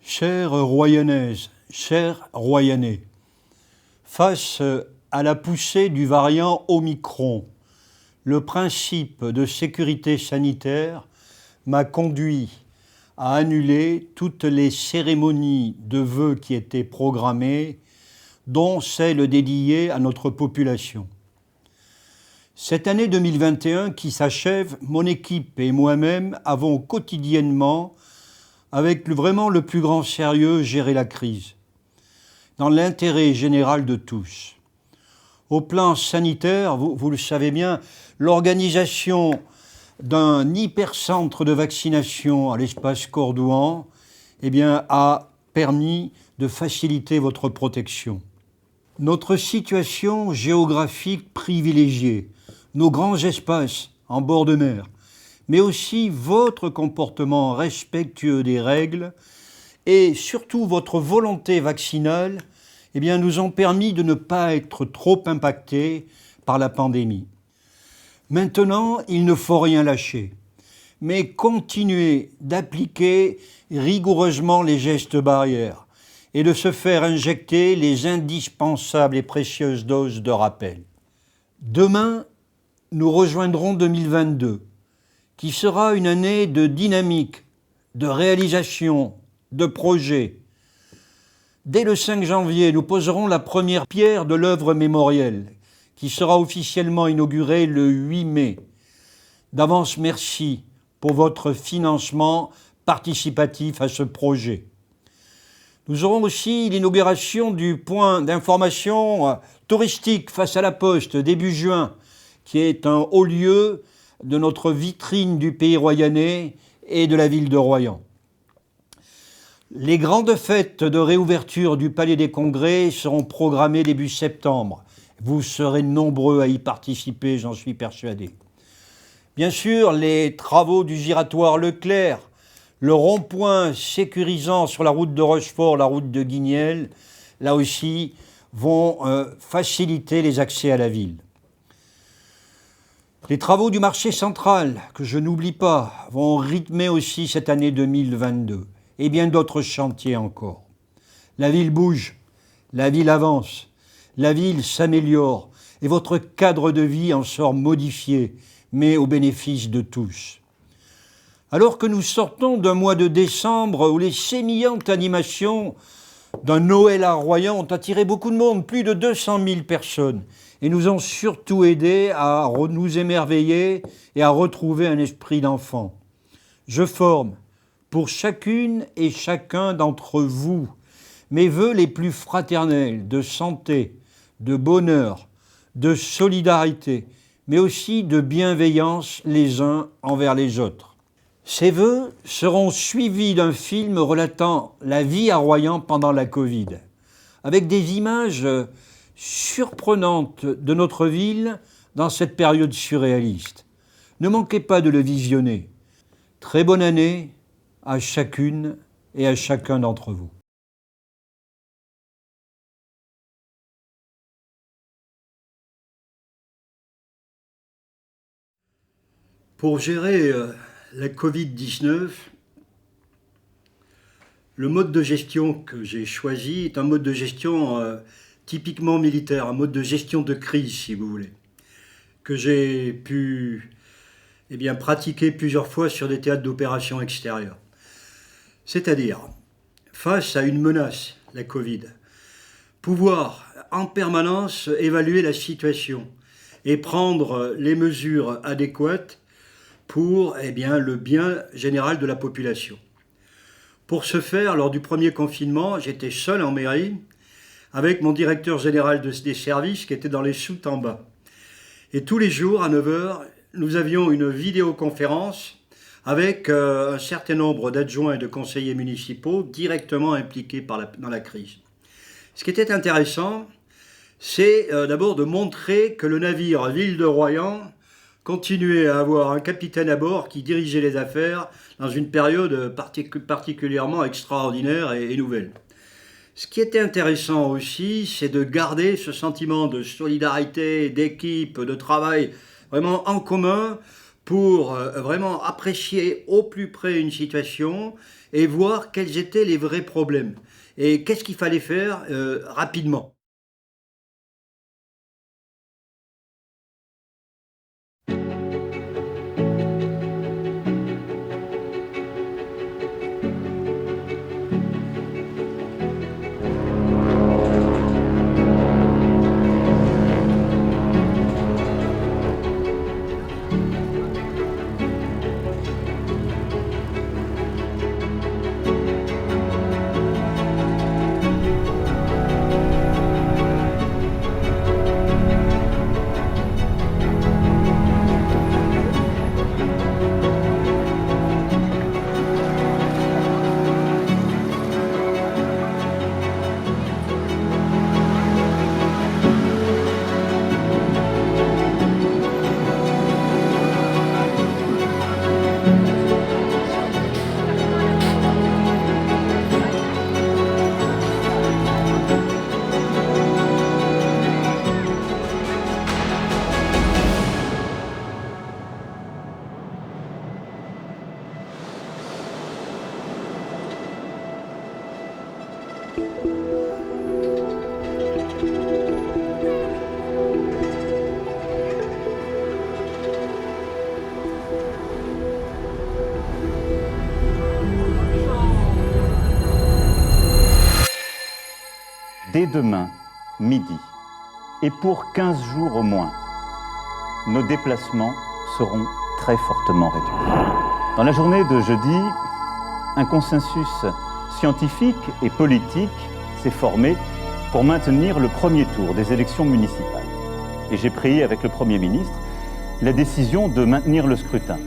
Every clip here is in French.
Chère Royanaise, chers Royanais, face à la poussée du variant Omicron, le principe de sécurité sanitaire m'a conduit à annuler toutes les cérémonies de vœux qui étaient programmées, dont celle dédiée à notre population. Cette année 2021 qui s'achève, mon équipe et moi-même avons quotidiennement, avec vraiment le plus grand sérieux, géré la crise, dans l'intérêt général de tous. Au plan sanitaire, vous le savez bien, l'organisation d'un hypercentre de vaccination à l'espace Cordouan a permis de faciliter votre protection. Notre situation géographique privilégiée, nos grands espaces en bord de mer, mais aussi votre comportement respectueux des règles et surtout votre volonté vaccinale nous ont permis de ne pas être trop impactés par la pandémie. Maintenant, il ne faut rien lâcher, mais continuer d'appliquer rigoureusement les gestes barrières et de se faire injecter les indispensables et précieuses doses de rappel. Demain, nous rejoindrons 2022, qui sera une année de dynamique, de réalisation, de projets. Dès le 5 janvier, nous poserons la première pierre de l'œuvre mémorielle, qui sera officiellement inaugurée le 8 mai. D'avance, merci pour votre financement participatif à ce projet. Nous aurons aussi l'inauguration du point d'information touristique face à la Poste début juin, qui est un haut lieu de notre vitrine du pays royanais et de la ville de Royan. Les grandes fêtes de réouverture du Palais des Congrès seront programmées début septembre. Vous serez nombreux à y participer, j'en suis persuadé. Bien sûr, les travaux du giratoire Leclerc, le rond-point sécurisant sur la route de Rochefort, la route de Guignel, là aussi, vont faciliter les accès à la ville. Les travaux du marché central, que je n'oublie pas, vont rythmer aussi cette année 2022 et bien d'autres chantiers encore. La ville bouge, la ville avance, la ville s'améliore et votre cadre de vie en sort modifié, mais au bénéfice de tous. Alors que nous sortons d'un mois de décembre où les sémillantes animations d'un Noël à Royan ont attiré beaucoup de monde, plus de 200 000 personnes, et nous ont surtout aidés à nous émerveiller et à retrouver un esprit d'enfant. Je forme pour chacune et chacun d'entre vous mes vœux les plus fraternels de santé, de bonheur, de solidarité, mais aussi de bienveillance les uns envers les autres. Ces vœux seront suivis d'un film relatant la vie à Royan pendant la Covid, avec des images surprenantes de notre ville dans cette période surréaliste. Ne manquez pas de le visionner. Très bonne année à chacune et à chacun d'entre vous. Pour gérer la Covid-19, le mode de gestion que j'ai choisi est un mode de gestion typiquement militaire, un mode de gestion de crise, si vous voulez, que j'ai pu pratiquer plusieurs fois sur des théâtres d'opérations extérieures. C'est-à-dire, face à une menace, la Covid, pouvoir en permanence évaluer la situation et prendre les mesures adéquates pour le bien général de la population. Pour ce faire, lors du premier confinement, j'étais seul en mairie avec mon directeur général des services qui était dans les soutes en bas. Et tous les jours, à 9h, nous avions une vidéoconférence avec un certain nombre d'adjoints et de conseillers municipaux directement impliqués dans la crise. Ce qui était intéressant, c'est d'abord de montrer que le navire Ville de Royan continuait à avoir un capitaine à bord qui dirigeait les affaires dans une période particulièrement extraordinaire et nouvelle. Ce qui était intéressant aussi, c'est de garder ce sentiment de solidarité, d'équipe, de travail vraiment en commun pour vraiment apprécier au plus près une situation et voir quels étaient les vrais problèmes et qu'est-ce qu'il fallait faire rapidement. Dès demain, midi, et pour 15 jours au moins, nos déplacements seront très fortement réduits. Dans la journée de jeudi, un consensus scientifique et politique s'est formé pour maintenir le premier tour des élections municipales. Et j'ai pris avec le Premier ministre la décision de maintenir le scrutin.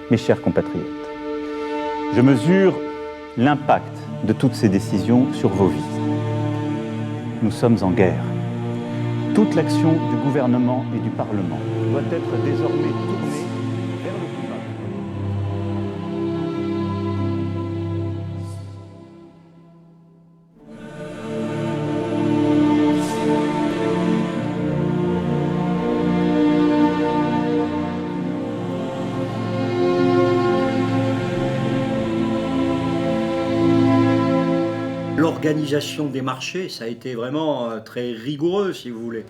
Mes chers compatriotes, je mesure l'impact de toutes ces décisions sur vos vies. Nous sommes en guerre. Toute l'action du gouvernement et du Parlement doit être désormais tournée vers le combat. L'organisation des marchés, ça a été vraiment très rigoureux, si vous voulez.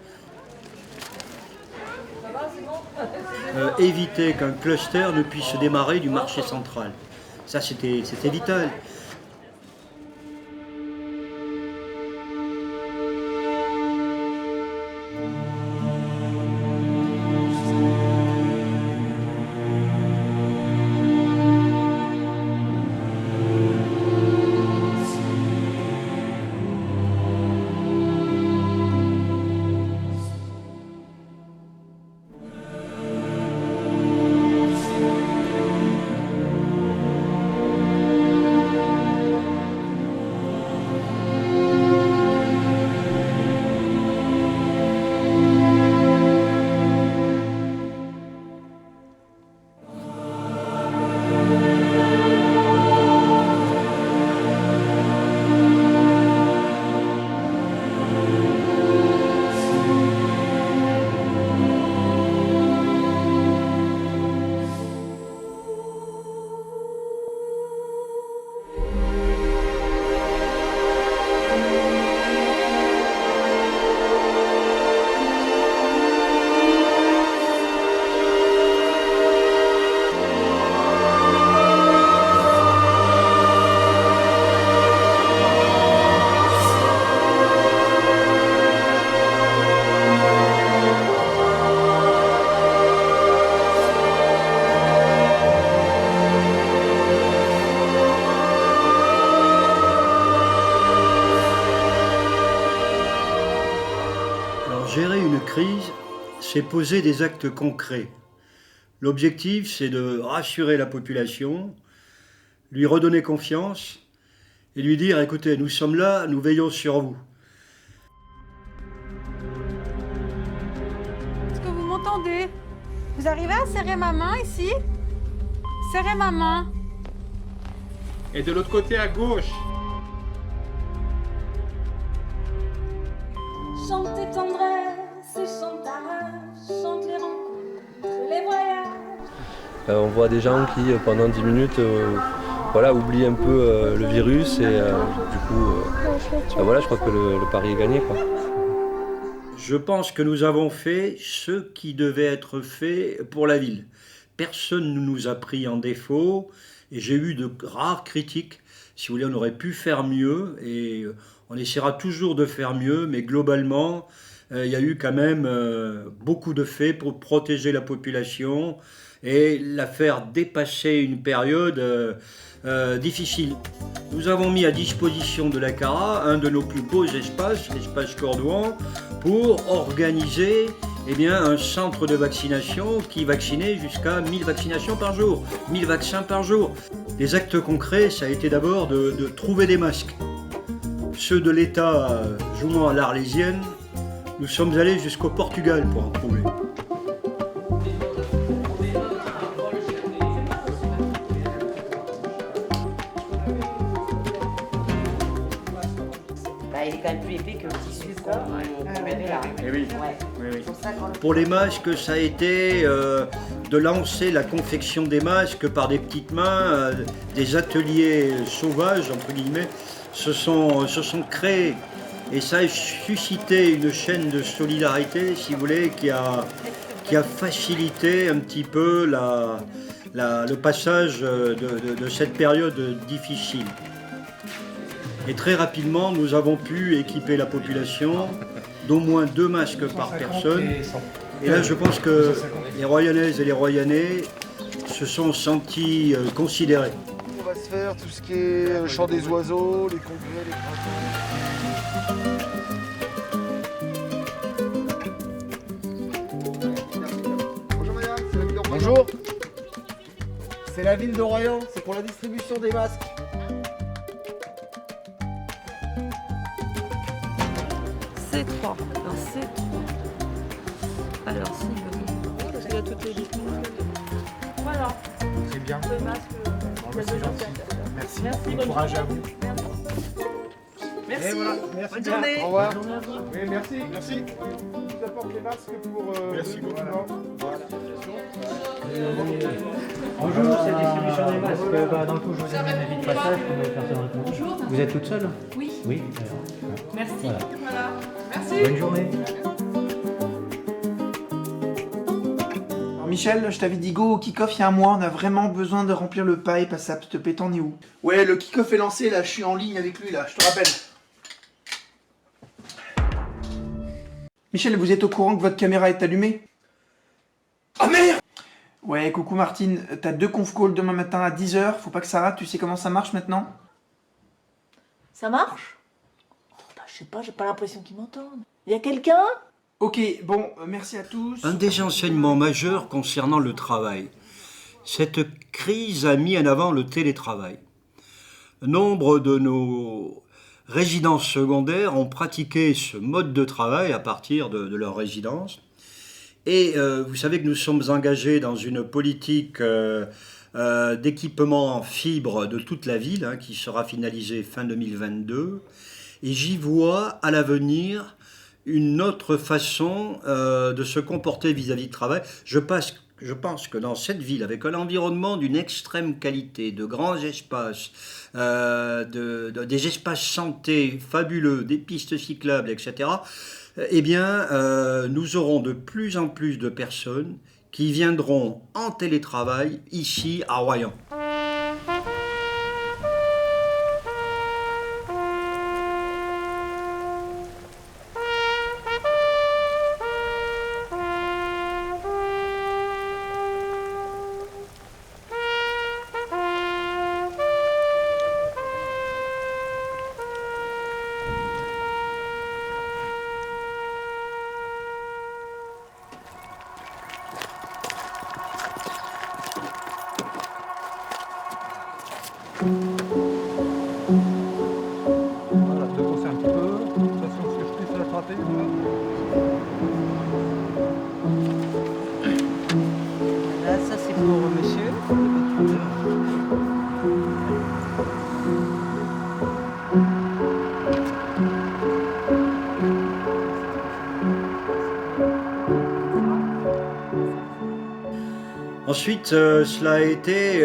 Éviter qu'un cluster ne puisse démarrer du marché central. Ça, c'était vital. Gérer une crise, c'est poser des actes concrets. L'objectif, c'est de rassurer la population, lui redonner confiance et lui dire, écoutez, nous sommes là, nous veillons sur vous. Est-ce que vous m'entendez? Vous arrivez à serrer ma main ici? Serrez ma main. Et de l'autre côté à gauche. Chante tes tendresses et chante ta rage, chante les rencontres, les voyages. On voit des gens qui, pendant 10 minutes, oublient un peu le virus et du coup, je crois que le pari est gagné, quoi. Je pense que nous avons fait ce qui devait être fait pour la ville. Personne ne nous a pris en défaut et j'ai eu de rares critiques. Si vous voulez, on aurait pu faire mieux et on essaiera toujours de faire mieux, mais globalement, il y a eu quand même beaucoup de faits pour protéger la population et la faire dépasser une période difficile. Nous avons mis à disposition de la CARA un de nos plus beaux espaces, l'espace Cordouan, pour organiser un centre de vaccination qui vaccinait jusqu'à 1000 vaccinations par jour, 1000 vaccins par jour. Les actes concrets, ça a été d'abord de trouver des masques. Ceux de l'État jouant à l'Arlésienne, nous sommes allés jusqu'au Portugal pour en trouver. Il est quand même plus épais que le tissu qu'on avait là. Pour les masques, ça a été de lancer la confection des masques par des petites mains, des ateliers sauvages, entre guillemets, se sont créés. Et ça a suscité une chaîne de solidarité, si vous voulez, qui a facilité un petit peu le passage de cette période difficile. Et très rapidement, nous avons pu équiper la population d'au moins 2 masques par personne. Et là, je pense que les Royannaises et les Royannais se sont sentis considérés. On va se faire tout ce qui est chant des oiseaux, les congrès, les printemps. Bonjour madame, c'est la ville de Royan. Bonjour. C'est la ville de Royan, c'est pour la distribution des masques. C3. Alors C3. Alors si parce qu'il y a toutes les listes. Voilà. Très bien. Le masque. C'est gentil. Merci. Merci. Bon courage à vous. Merci. Et voilà. Merci Bonne bien. journée. Au revoir. Bonne journée à vous. Oui, merci. Merci. Je vous apporte les masques pour... Merci le beaucoup. gouvernement. Bonjour, c'est la distribution des masques. Dans le coup, je vous donne un avis de passage pour mes personnes répondantes. Bonjour. Vous êtes toute seule? Oui. Oui. Merci. Voilà. Merci. Bonne journée. Alors Michel, je t'avais dit go au kick-off il y a un mois, on a vraiment besoin de remplir le pipe à SAP, te plaît, t'en es où? Ouais, le kick-off est lancé, là, je suis en ligne avec lui, là, je te rappelle. Michel, vous êtes au courant que votre caméra est allumée? Ah merde! Ouais, coucou Martine, t'as 2 conf calls demain matin à 10h, faut pas que ça rate, tu sais comment ça marche maintenant? Ça marche? Je sais pas, j'ai pas l'impression qu'ils m'entendent. Y a quelqu'un? Ok, bon, merci à tous. Un des enseignements majeurs concernant le travail. Cette crise a mis en avant le télétravail. Nombre de nos résidences secondaires ont pratiqué ce mode de travail à partir de leur résidence. Et vous savez que nous sommes engagés dans une politique d'équipement en fibre de toute la ville, qui sera finalisée fin 2022. Et j'y vois à l'avenir une autre façon de se comporter vis-à-vis du travail. Je pense que dans cette ville, avec un environnement d'une extrême qualité, de grands espaces, des espaces santé fabuleux, des pistes cyclables, etc., nous aurons de plus en plus de personnes qui viendront en télétravail ici à Royan. Ensuite, cela a été,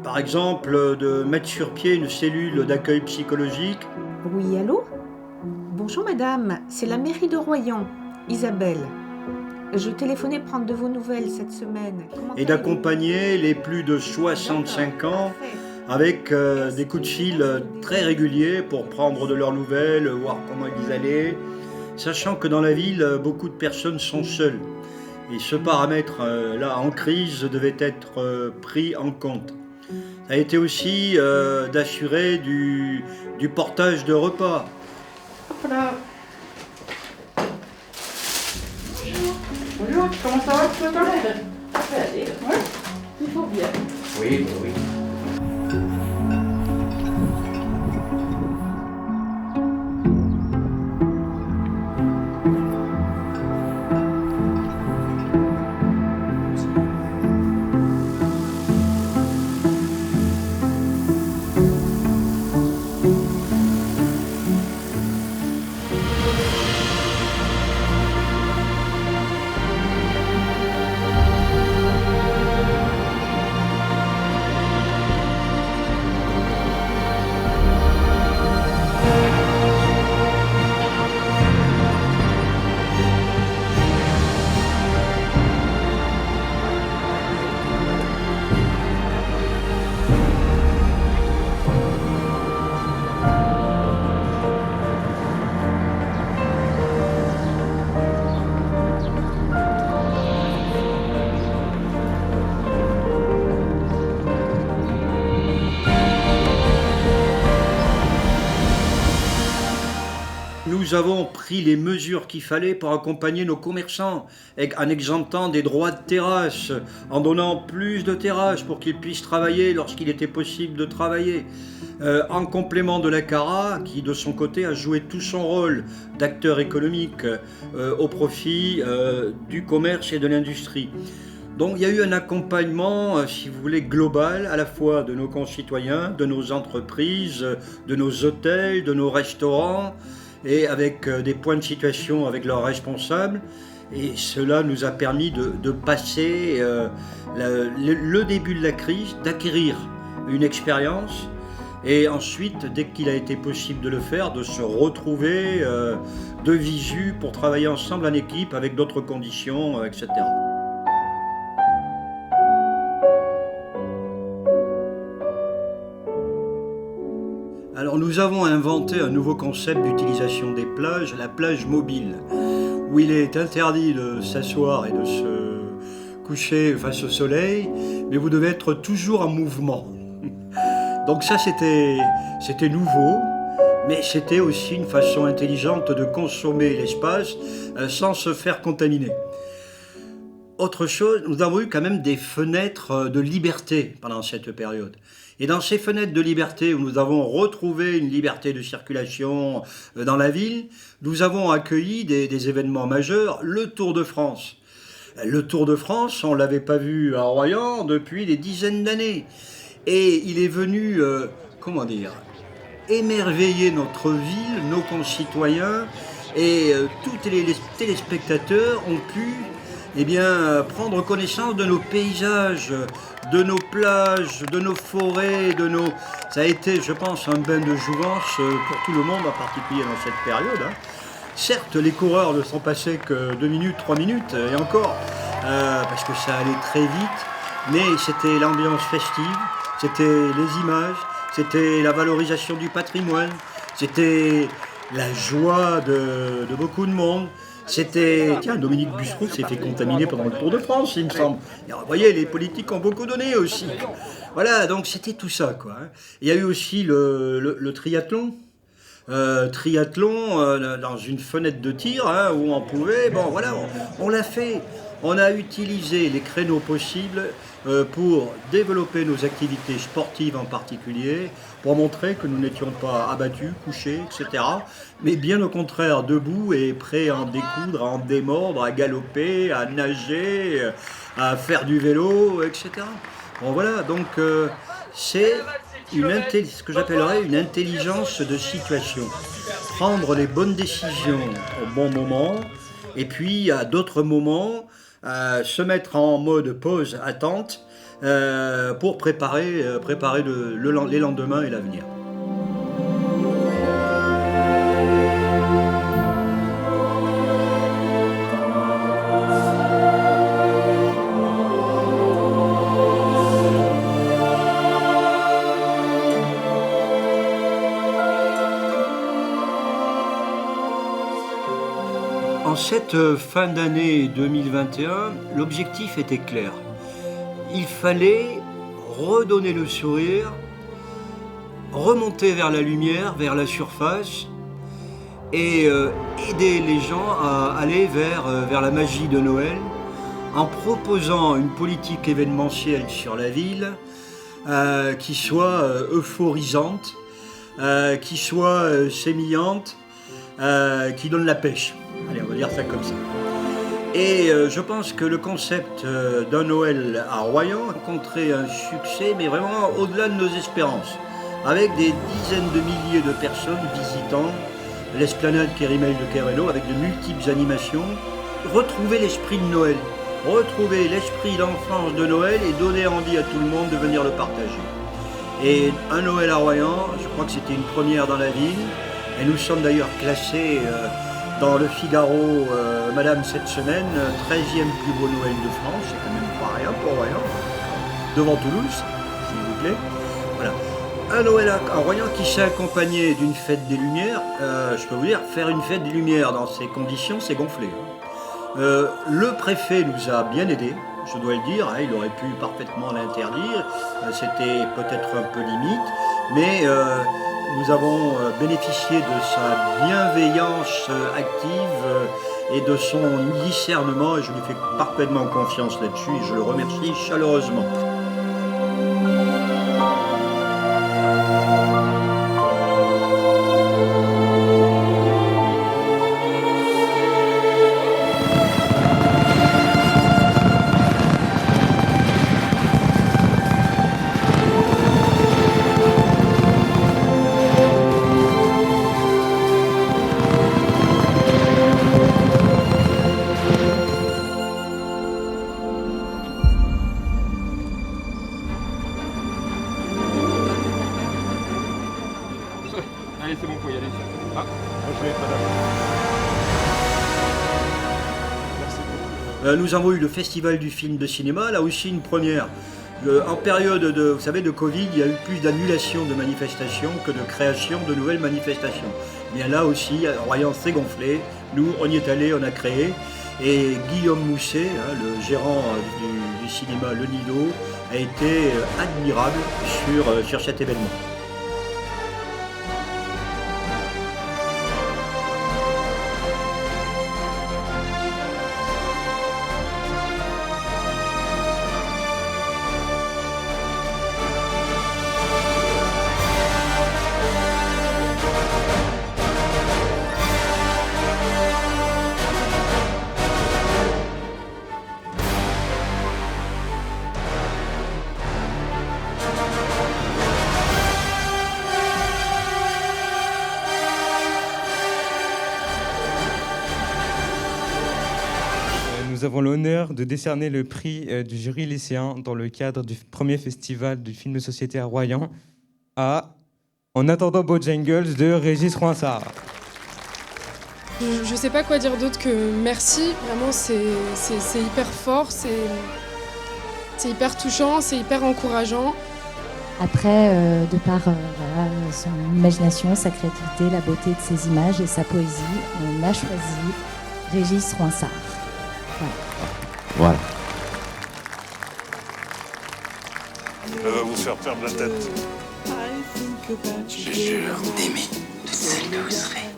par exemple, de mettre sur pied une cellule d'accueil psychologique. Oui, allô? Bonjour madame, c'est la mairie de Royan, Isabelle. Je téléphonais prendre de vos nouvelles cette semaine. Et d'accompagner les plus de 65 ans avec des coups de fil très réguliers pour prendre de leurs nouvelles, voir comment ils allaient, sachant que dans la ville, beaucoup de personnes sont seules. Et ce paramètre-là, en crise, devait être pris en compte. Ça a été aussi d'assurer du portage de repas. Voilà. Bonjour, comment ça va ce matin? Ça peut aller. Ouais, il faut bien. Oui, oui. Nous avons pris les mesures qu'il fallait pour accompagner nos commerçants, en exemptant des droits de terrasse, en donnant plus de terrasses pour qu'ils puissent travailler lorsqu'il était possible de travailler. En complément de la CARA, qui de son côté a joué tout son rôle d'acteur économique au profit du commerce et de l'industrie. Donc il y a eu un accompagnement, si vous voulez, global, à la fois de nos concitoyens, de nos entreprises, de nos hôtels, de nos restaurants, et avec des points de situation avec leurs responsables. Et cela nous a permis de passer le début de la crise, d'acquérir une expérience, et ensuite, dès qu'il a été possible de le faire, de se retrouver de visu pour travailler ensemble en équipe avec d'autres conditions, etc. Alors nous avons inventé un nouveau concept d'utilisation des plages, la plage mobile, où il est interdit de s'asseoir et de se coucher face au soleil, mais vous devez être toujours en mouvement. Donc ça c'était nouveau, mais c'était aussi une façon intelligente de consommer l'espace sans se faire contaminer. Autre chose, nous avons eu quand même des fenêtres de liberté pendant cette période. Et dans ces fenêtres de liberté où nous avons retrouvé une liberté de circulation dans la ville, nous avons accueilli des événements majeurs, le Tour de France. Le Tour de France, on ne l'avait pas vu à Royan depuis des dizaines d'années. Et il est venu, émerveiller notre ville, nos concitoyens, et tous les téléspectateurs ont pu prendre connaissance de nos paysages, de nos plages, de nos forêts, Ça a été, je pense, un bain de jouvence pour tout le monde, en particulier dans cette période. Certes, les coureurs ne sont passés que 2 minutes, 3 minutes, et encore, parce que ça allait très vite, mais c'était l'ambiance festive, c'était les images, c'était la valorisation du patrimoine, c'était la joie de beaucoup de monde. C'était... Tiens, Dominique Bussereau s'est fait contaminer pendant le Tour de France, il me semble. Et vous voyez, les politiques ont beaucoup donné aussi. Voilà, donc c'était tout ça, quoi. Il y a eu aussi le triathlon. Dans une fenêtre de tir, où on pouvait... Bon, voilà, on l'a fait. On a utilisé les créneaux possibles pour développer nos activités sportives en particulier, pour montrer que nous n'étions pas abattus, couchés, etc. Mais bien au contraire, debout et prêts à en découdre, à en démordre, à galoper, à nager, à faire du vélo, etc. Bon voilà, donc c'est ce que j'appellerais une intelligence de situation. Prendre les bonnes décisions au bon moment, et puis à d'autres moments, se mettre en mode pause, attente, pour préparer les lendemains et l'avenir. En cette fin d'année 2021, l'objectif était clair. Il fallait redonner le sourire, remonter vers la lumière, vers la surface et aider les gens à aller vers la magie de Noël en proposant une politique événementielle sur la ville qui soit euphorisante, qui soit sémillante, qui donne la pêche. Allez, on va dire ça comme ça. Et je pense que le concept d'un Noël à Royan a rencontré un succès, mais vraiment au-delà de nos espérances, avec des dizaines de milliers de personnes visitant l'esplanade Kérimel de Kervelo avec de multiples animations. Retrouver l'esprit de Noël, retrouver l'esprit d'enfance de Noël et donner envie à tout le monde de venir le partager. Et un Noël à Royan, je crois que c'était une première dans la ville, et nous sommes d'ailleurs classés dans le Figaro, Madame cette semaine, 13e plus beau Noël de France, c'est quand même pas rien pour Royan, devant Toulouse, s'il vous plaît. Voilà. Un Noël à Royan qui s'est accompagné d'une fête des Lumières, je peux vous dire, faire une fête des Lumières dans ces conditions, c'est gonflé. Le préfet nous a bien aidés, je dois le dire, il aurait pu parfaitement l'interdire, c'était peut-être un peu limite, mais nous avons bénéficié de sa bienveillance active et de son discernement, et je lui fais parfaitement confiance là-dessus et je le remercie chaleureusement. Allez, c'est bon, faut y aller. Ah, je vais être madame. Merci beaucoup. Nous avons eu le Festival du film de cinéma, là aussi une première. En période de Covid, il y a eu plus d'annulations de manifestations que de création de nouvelles manifestations. Bien là aussi, Royan s'est gonflé, nous on y est allé, on a créé. Et Guillaume Mousset, le gérant du cinéma Le Nido, a été admirable sur cet événement. Nous avons l'honneur de décerner le prix du jury lycéen dans le cadre du premier festival du film de société à Royan à En attendant Bojangles de Régis Froissart. Je sais pas quoi dire d'autre que merci. Vraiment, c'est hyper fort, c'est hyper touchant, c'est hyper encourageant. Après, de par voilà, son imagination, sa créativité, la beauté de ses images et sa poésie, on a choisi Régis Froissart. Voilà. Ça va vous faire perdre la tête. Je jure d'aimer toutes celles que vous serez,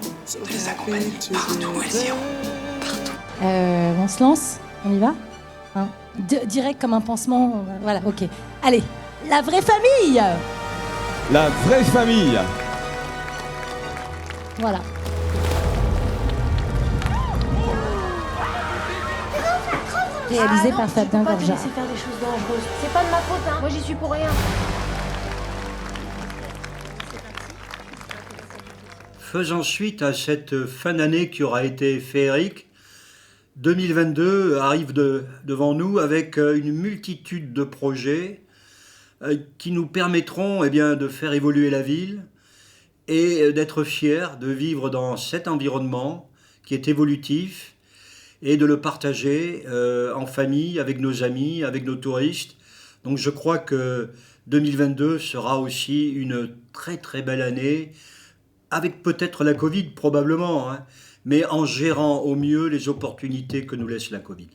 de les accompagner partout où elles iront. Partout. On se lance? On y va hein? Direct comme un pansement. Voilà, ok. Allez, la vraie famille. La vraie famille. Voilà. Réalisé par Fabien Gorjard. Je peux pas te laisser faire des choses dangereuses. C'est pas de ma faute, hein. Moi, j'y suis pour rien. Faisant suite à cette fin d'année qui aura été féerique, 2022 arrive devant nous avec une multitude de projets qui nous permettront de faire évoluer la ville et d'être fiers de vivre dans cet environnement qui est évolutif et de le partager en famille, avec nos amis, avec nos touristes. Donc je crois que 2022 sera aussi une très très belle année, avec peut-être la Covid probablement, mais en gérant au mieux les opportunités que nous laisse la Covid.